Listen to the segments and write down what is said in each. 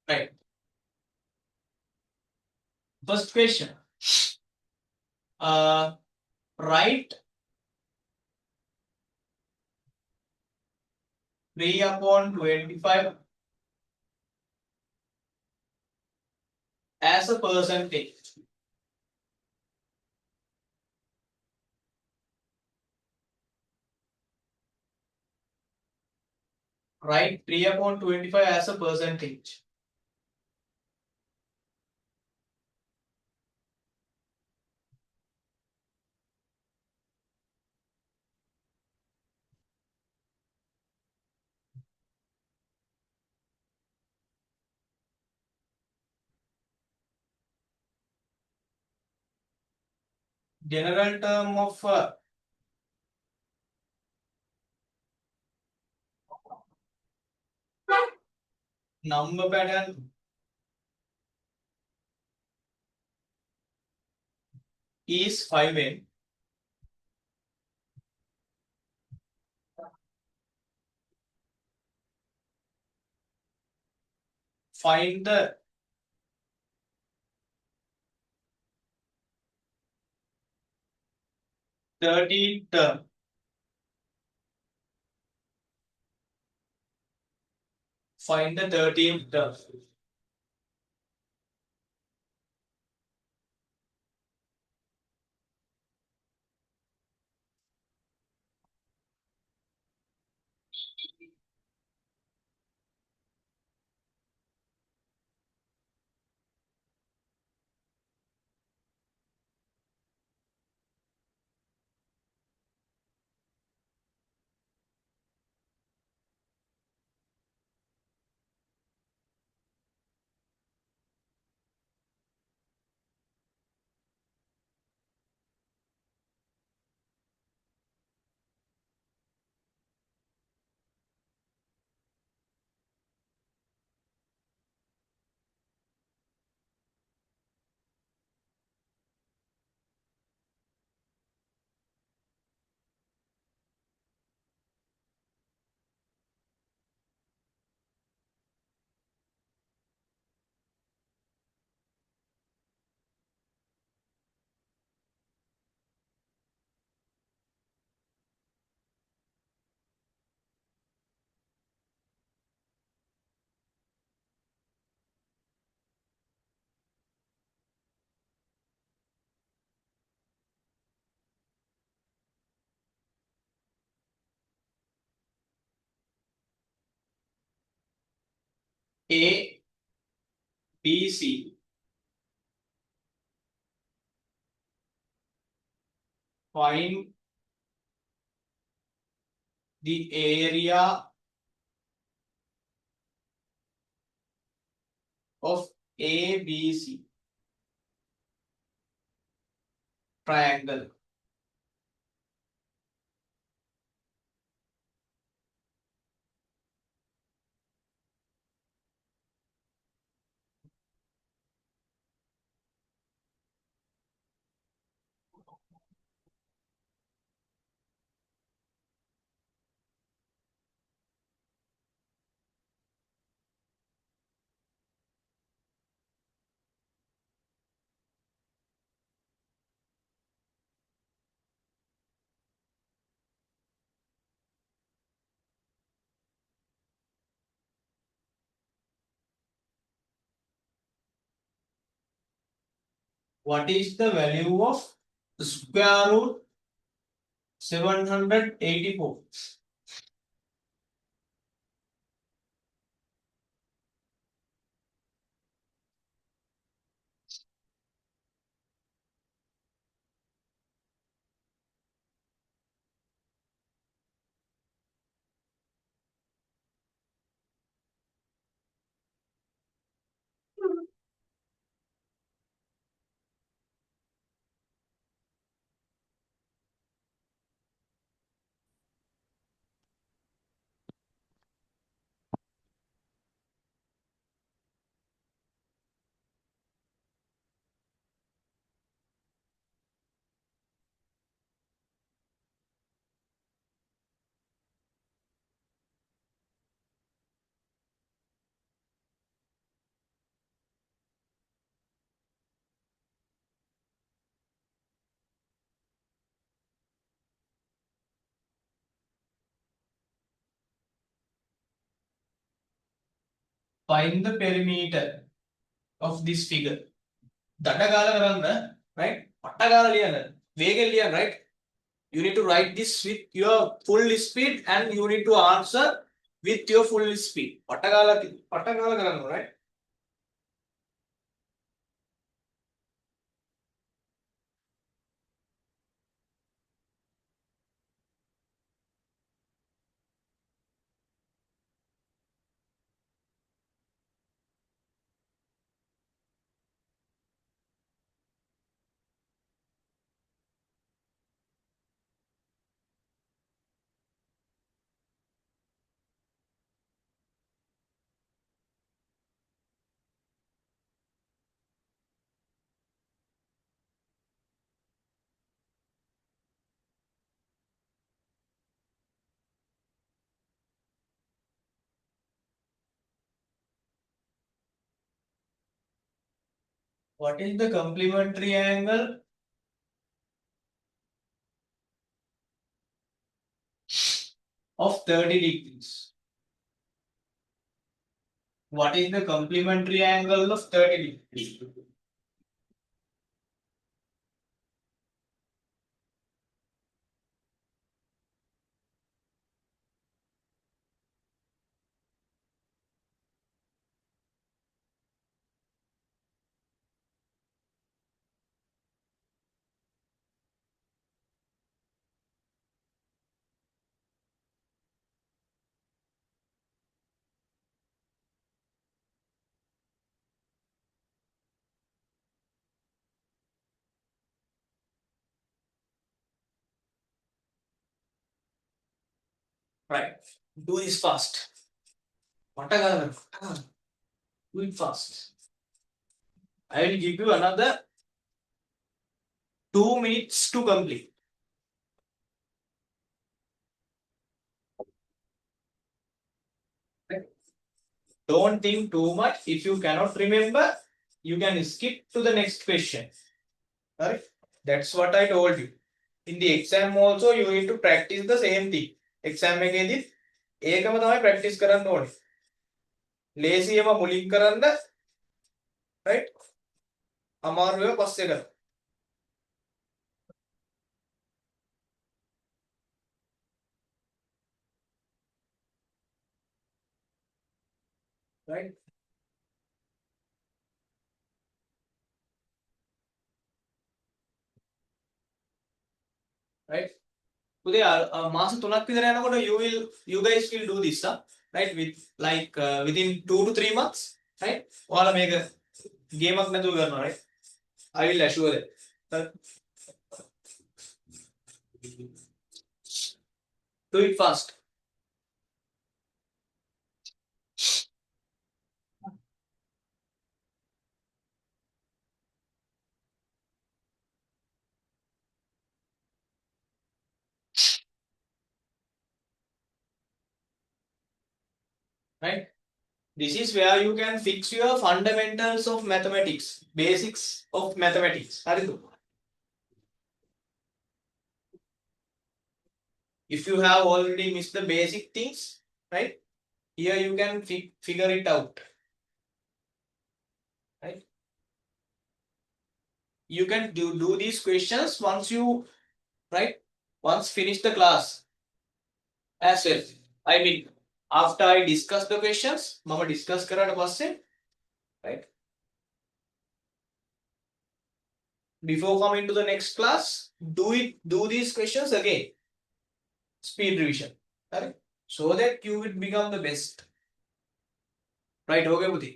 Right. First question. Write 3/25 as a percentage. Write 3/25 as a percentage. General term of number pattern is 5n. Find the thirteenth term. Find the 13th term. A, B, C. Find the area of ABC triangle. What is the value of square root 784? find the perimeter of this figure. Dadagala karana, right? Patagala liyan, vega liyan, right? You need to write this with your full speed and you need to answer with your full speed. Patagala karana, right? What is the complementary angle of 30 degrees? What is the complementary angle of 30 degrees? Right. Do this fast. Do it fast. I will give you another 2 minutes to complete. Right. Don't think too much. If you cannot remember, you can skip to the next question. Right? That's what I told you. In the exam also, you need to practice the same thing. Exam එකේදී ඒකම තමයි practice කරන්න ඕනේ. ලේසියම මුලින් කරන්න, right? අමාරුව පස්සේ කරන්න. Right? Right? Today, මාස 3ක් විතර යනකොට you guys will do this, right? With like within 2 to 3 months, right? ඔයාලා මේක ගේමක් නැතුව කරනවා, right? I will assure that. Do it fast. Right? This is where you can fix your fundamentals of mathematics, basics of mathematics. If you have already missed the basic things, right? Here you can figure it out. Right? You can do these questions once you, right? Once finish the class as well. I mean, after I discuss the questions, mama discuss කරාට පස්සේ, right? Before coming to the next class, do these questions again. Speed revision, right? So that you will become the best. Right? Okay, Buddhi.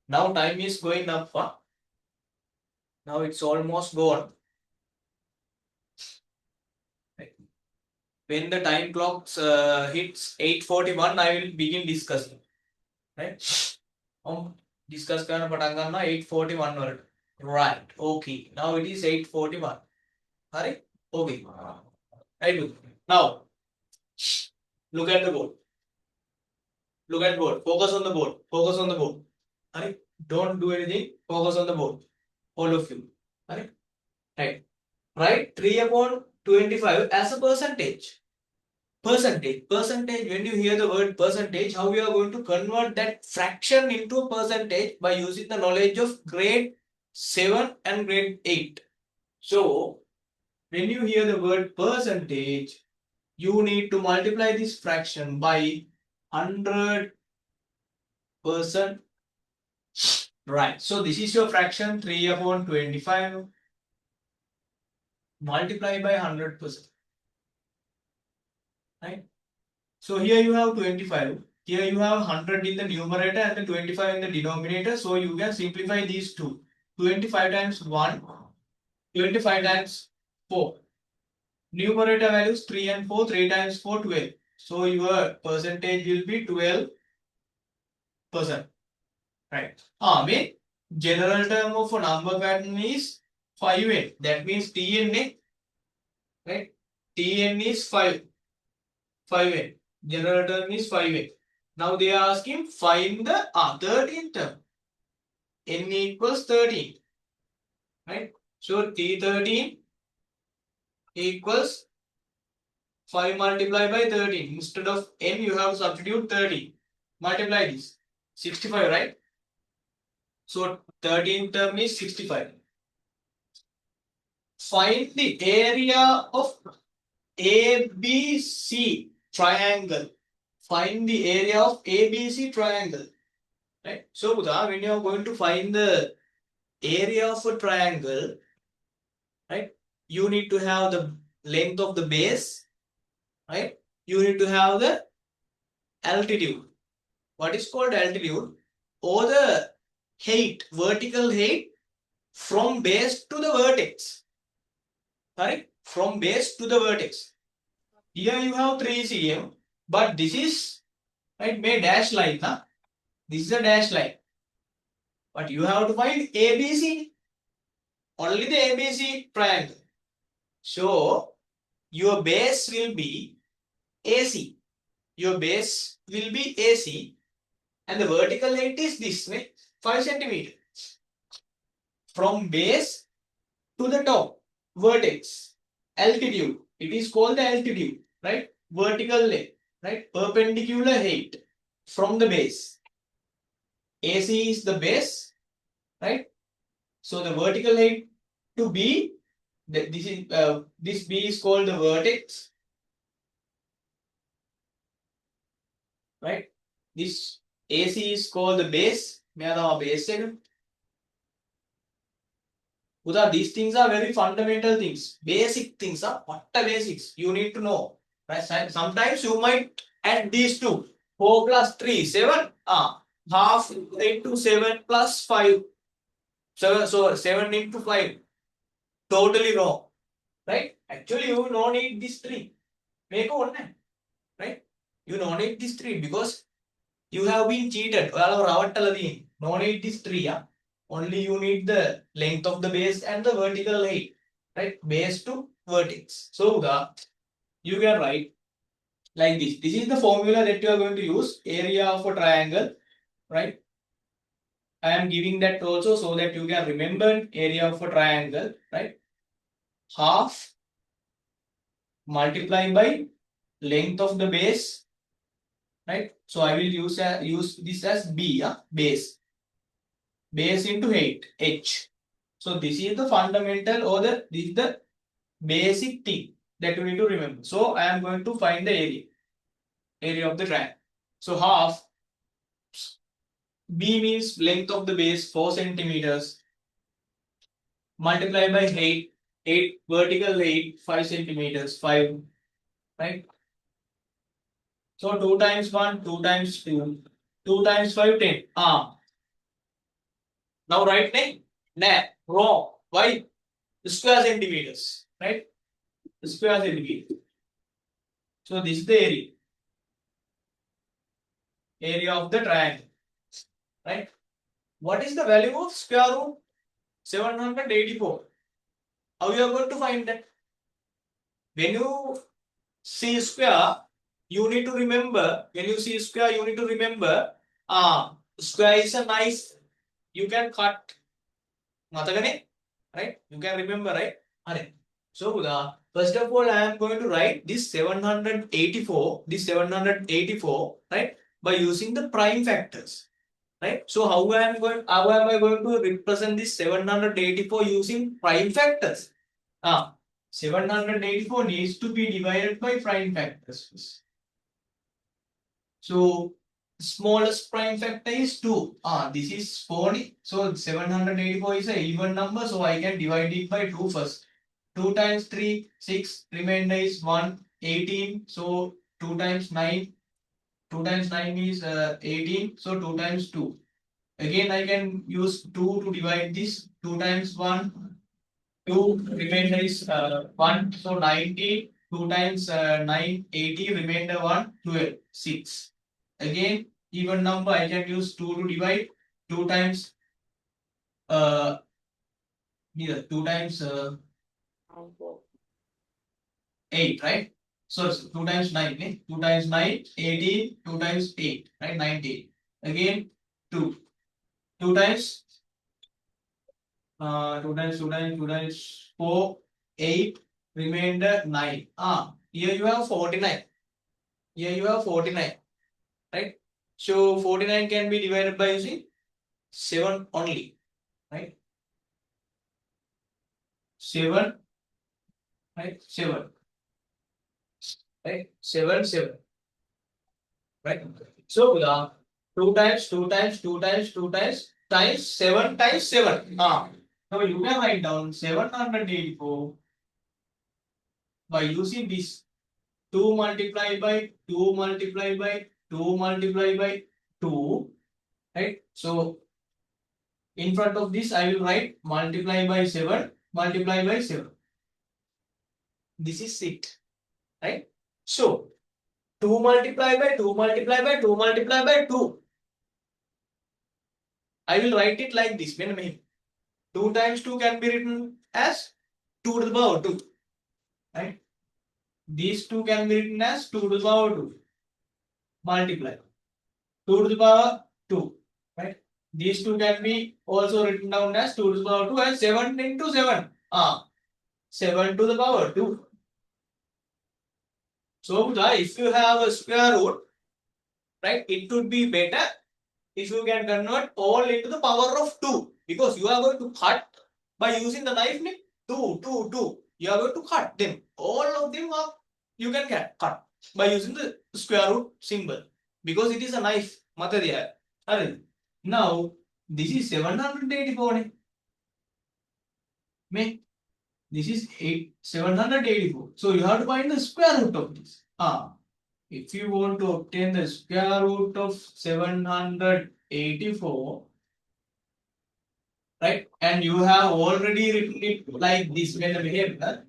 Now time is going up. Huh? Now it's almost gone. Right. When the time clock hits 8:41, I will begin discussing. Right? Discuss කරන්න පටන් ගන්නවා 8:41 වලට. Right. Okay. Now it is 8:41. Hurry. Okay. Right. Now look at the board. Look at board. Focus on the board. Focus on the board. Hurry. Don't do anything. Focus on the board. All of you. Hurry. Right. Write 3 upon 25 as a percentage. percentage. Percentage, when you hear the word percentage, how we are going to convert that fraction into a percentage by using the knowledge of grade 7 and grade 8. So, when you hear the word percentage, you need to multiply this fraction by 100%. Right. So, this is your fraction 3 upon 25 multiplied by 100%. Right. So here you have 25. Here you have 100 in the numerator and the 25 in the denominator. So you can simplify these two. 25 times 1, 25 times 4. Numerator values 3 and 4, 3 times 4, 12. So your percentage will be 12%. Right. Mean general term of a number pattern is 5n. That means Tn, right? Tn is 5. 5n. General term is 5n. Now they are asking find the 13th term. N equals 13. Right? So T13 equals 5 multiplied by 13. Instead of N, you have to substitute 30. Multiply this. 65, right? So 13th term is 65. Find the area of ABC triangle. Find the area of ABC triangle. Right? So Buddha, when you are going to find the area of a triangle, right, you need to have the length of the base, right? You need to have the altitude. What is called altitude? Or the height, vertical height from base to the vertex. Correct? From base to the vertex. Here you have 3 cm, but this is, right, made dash line. Huh? This is a dash line. But you have to find ABC. Only the ABC triangle. So your base will be AC. Your base will be AC and the vertical height is this way, 5 centimeter. From base to the top, vertex, altitude. It is called the altitude, right? Vertical height, right? Perpendicular height from the base. AC is the base, right? So the vertical height to B, this B is called the vertex, right? This AC is called the base. Base. These things are very fundamental things, basic things. What are basics? You need to know. Right? Sometimes you might add these two. 4 plus 3, 7. Half into 7 plus 5. 7, so 7 into 5. Totally wrong. Right? Actually, you don't need this 3. Make one. Right? You don't need this 3 because you have been cheated. No need this 3. Only you need the length of the base and the vertical height. Right? Base to vertex. So you can write like this. This is the formula that you are going to use. Area of a triangle. Right? I am giving that also so that you can remember area of a triangle. Right? Half multiplying by length of the base. Right? So I will use this as B. Base. Base into height, H. So this is the fundamental or this is the basic thing that you need to remember. So I am going to find the area of the triangle. So half, B means length of the base 4 centimeters multiplied by height, 8 vertical height 5 centimeters, 5, right? So 2 times 1, 2 times 2, 2 times 5, 10. Now right name? Nah, wrong. Why? Square centimeters, right? Square centimeter. So this is the area. Area of the triangle, right? What is the value of square root 784? How you are going to find that? When you see square, you need to remember. When you see square, you need to remember. Square is a nice. You can cut. Right? You can remember, right? So First of all, I am going to write this 784, right, by using the prime factors, right? So how am I going to represent this 784 using prime factors? 784 needs to be divided by prime factors. So smallest prime factor is 2. This is 40. So 784 is an even number. So I can divide it by 2 first. 2 times 3, 6. Remainder is 1, 18. So 2 times 9. 2 times 9 is 18. So 2 times 2. Again, I can use 2 to divide this. 2 times 1. 2 remainder is 1. So 90. 2 times 9, 80. Remainder 1, 12, 6. Again, even number I can use 2 to divide. 2 times here 2 times 8, right? So 2 times 9, okay? 2 times 9, 18, 2 times 8, right? 19. Again 2. 2 times 2 times 4, 8, remainder 9. Here you have 49. Here you have 49, right? So 49 can be divided by using 7 only, right? 7, right? 7, right? 7, 7, right? So 2 times 2 times 2 times 2 times 7 times 7. So you can write down 784 by using this 2 multiplied by 2 multiplied by 2 multiplied by 2, right? So in front of this I will write multiply by 7 multiply by 7. This is it, right? So 2 multiply by 2 multiply by 2 multiply by 2. I will write it like this. 2 times 2 can be written as 2 to the power 2. Right? These 2 can be written as 2 to the power 2. Multiply. 2 to the power 2. Right? These 2 can be also written down as 2 to the power 2 and 7 into 7. 7 to the power 2. So if you have a square root, right, it would be better if you can convert all into the power of 2, because you are going to cut by using the knife. 2, 2, 2. You are going to cut them. All of them are you can get cut by using the square root symbol, because it is a knife. Now this is 784. This is 784. So you have to find the square root of this. If you want to obtain the square root of 784, right, and you have already written it like this when the behavior,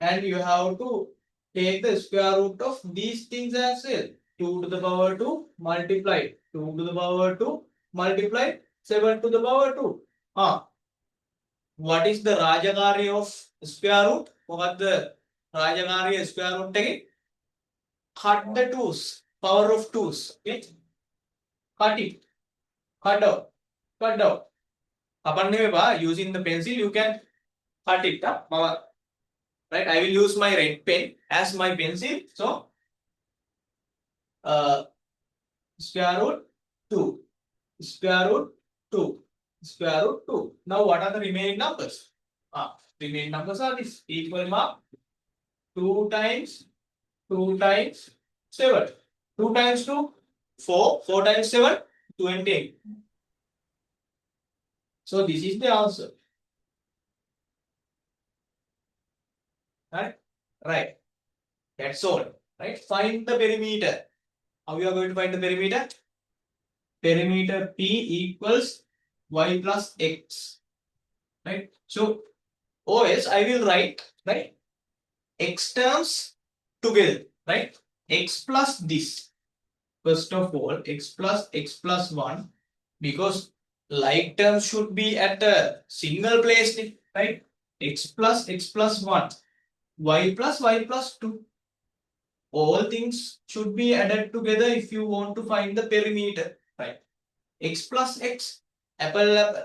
and you have to take the square root of these things as well. 2 to the power 2 multiply 2 to the power 2 multiply 7 to the power 2. What is the Rajagari of square root? What the Rajagari square root again? Cut the 2's, power of 2's. Okay? Cut it. Cut out. Cut out. Using the pencil, you can cut it. Right? I will use my red pen as my pencil. So, square root 2. Square root 2. Square root 2. Now, what are the remaining numbers? Remaining numbers are this. Equal mark 2 times 2 times 7. 2 times 2, 4. 4 times 7, 28. So this is the answer. Right? Right. That's all. Right? Find the perimeter. How you are going to find the perimeter? Perimeter P equals y plus x. Right? So OS I will write, right, x terms together. Right? X plus this. First of all, x plus 1, because like terms should be at a single place, right? X plus 1, y plus 2. All things should be added together if you want to find the perimeter, right? X plus x, apple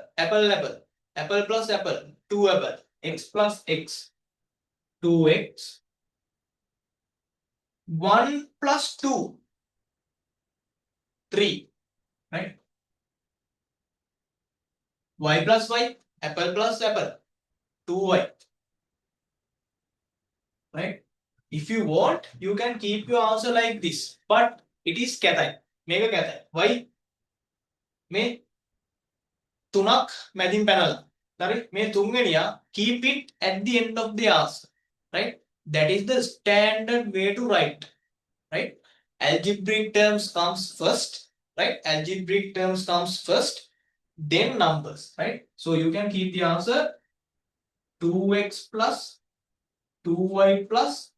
plus apple, 2 apple, x plus x. 2x 1 plus 2 3, right? Y plus y, apple plus apple, 2y, right? If you want, you can keep your answer like this, but it is katai. Make a katai. Why? May tunak madin panel. Right? May tungeniya keep it at the end of the answer, right? That is the standard way to write, right? Algebraic terms comes first, right? Algebraic terms comes first, then numbers, right? So you can keep the answer 2x plus 2y plus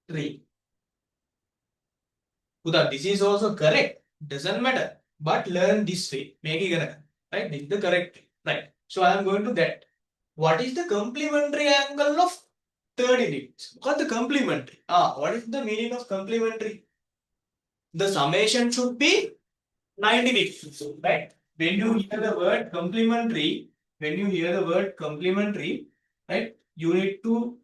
3. Uda, this is also correct. Doesn't matter. But learn this way. Make it correct. Right? This is the correct. Right. So I am going to that. What is the complementary angle of 30 degrees? What is the complementary? What is the meaning of complementary? The summation should be 90 degrees. Right? When you hear the word complementary, right? You need to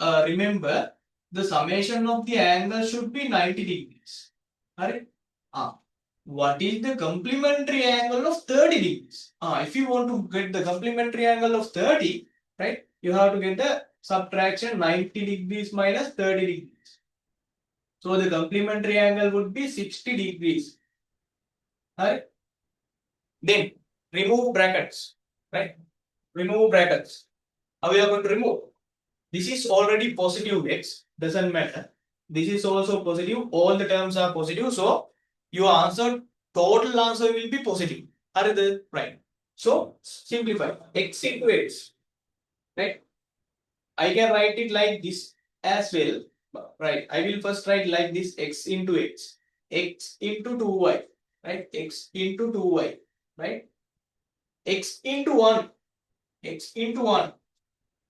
remember the summation of the angle should be 90 degrees. Right? What is the complementary angle of 30 degrees? If you want to get the complementary angle of 30, right, you have to get the subtraction 90 degrees minus 30 degrees. So the complementary angle would be 60 degrees. Right? Then remove brackets. Right? Remove brackets. How we are going to remove? This is already positive x, doesn't matter. This is also positive, all the terms are positive, so your answer, total answer will be positive. Are they right? So simplify x into x, right? I can write it like this as well, right? I will first write like this x into x, x into 2y, right? X into 2y, right? X into 1, x into 1,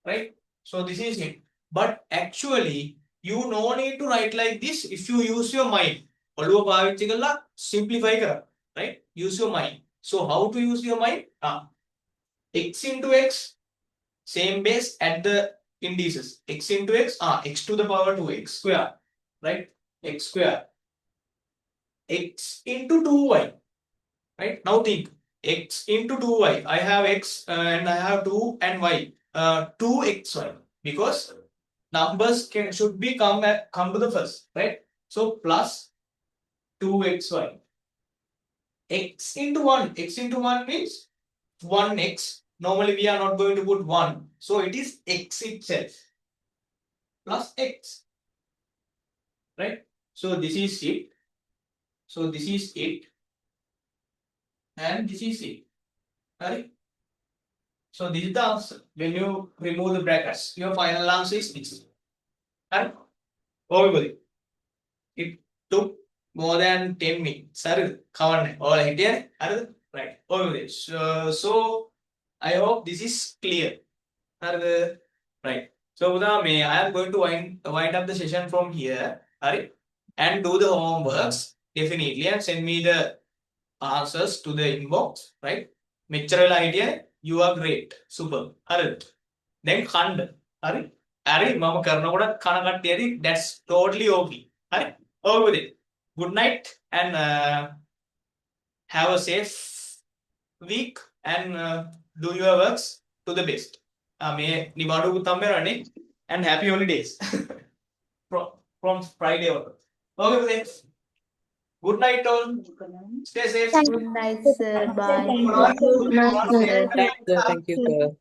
right? So this is it. But actually, you no need to write like this if you use your mind. Simplify, right? Use your mind. So how to use your mind? X into x, same base at the indices. X into x, x to the power 2, x square, right? X square. X into 2y, right? Now think, x into 2y. I have x and I have 2 and y. 2xy, because numbers should be come to the first, right? So plus 2xy. X into 1. X into 1 means 1x. Normally we are not going to put 1. So it is x itself plus x. Right? So this is it. So this is it. And this is it. Right? So this is the answer. When you remove the brackets, your final answer is this. And everybody, it took more than 10 minutes. Sir, all right, right. Okay. So I hope this is clear. Right. So I am going to wind up the session from here. Right? And do the homeworks definitely and send me the answers to the inbox. Right? Material idea, you are great. Super. Then Khand. Mama Karnoda Kanakati, that's totally okay. Over with it. Good night and have a safe week and do your works to the best. May Nibadu Tamberani and happy holidays from Friday on. Okay, thanks. Good night, all. Stay safe. Good night, sir. Bye. Good night, sir. Thank you, sir.